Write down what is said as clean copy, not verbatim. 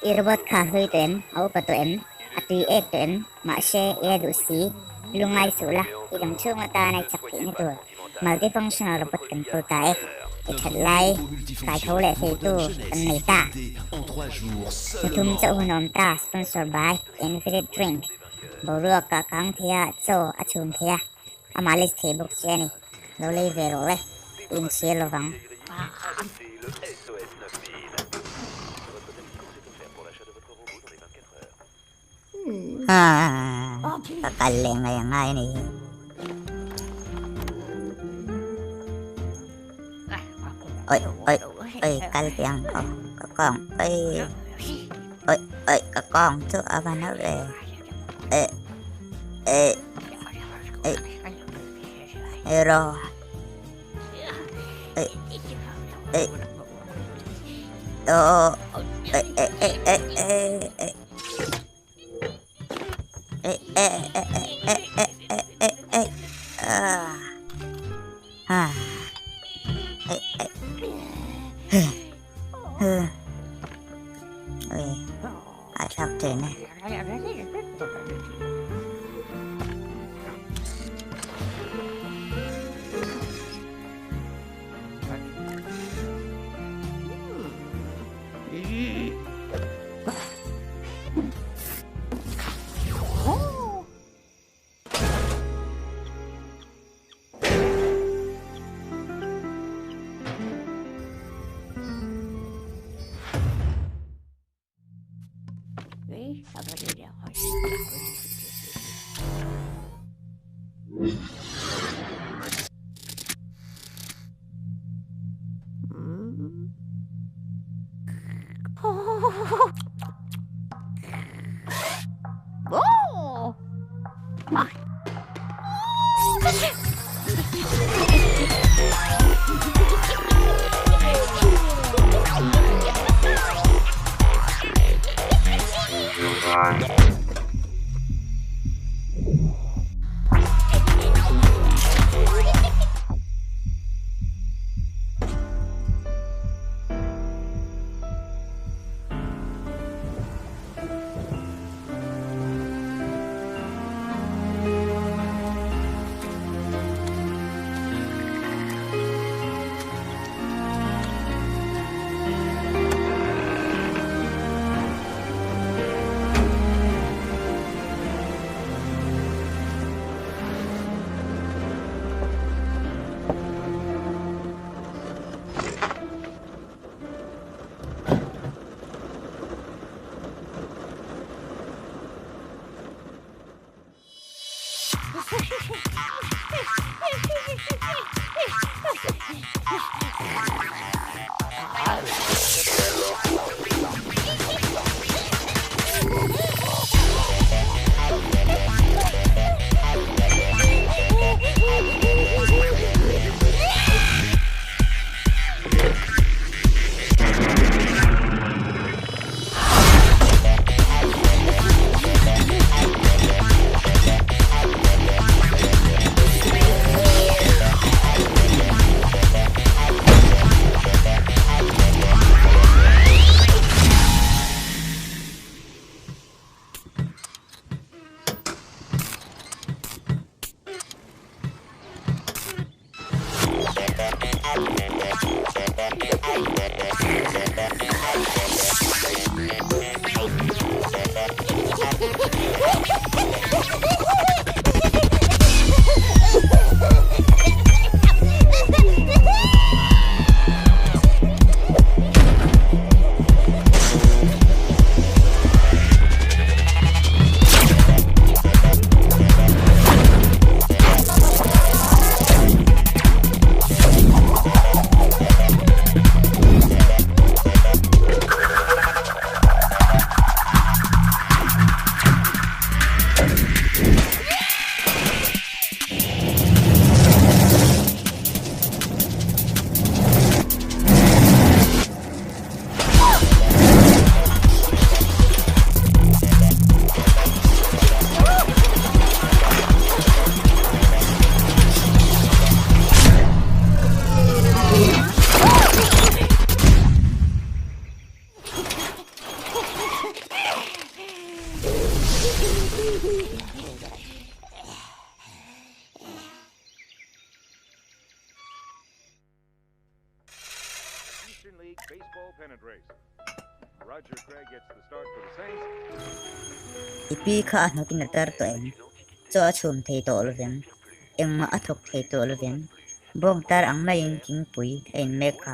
Irbot kahoy ten, au patuin, atui ek ten, makshe edusi, lungai sula, ilang chungata na chakti nito. Multifunctional robot kan pultae, ikalay, kai thole tu kan nita. Mutum sa unom ta, sponsor by Infinite Drink. Borua ka kang thia, so achum thia. Amalis thebuk cheni, lole verole, in chielovang. Kakaling na yang ini. Oi, kaltiang kakong. Oi, kakong tu apa nak ero. Oh, Sắp trên này. Ipi kha nokin tar to en cho chum thei to loven engma athok thei to loven bong tar ang na yin king pui en me kha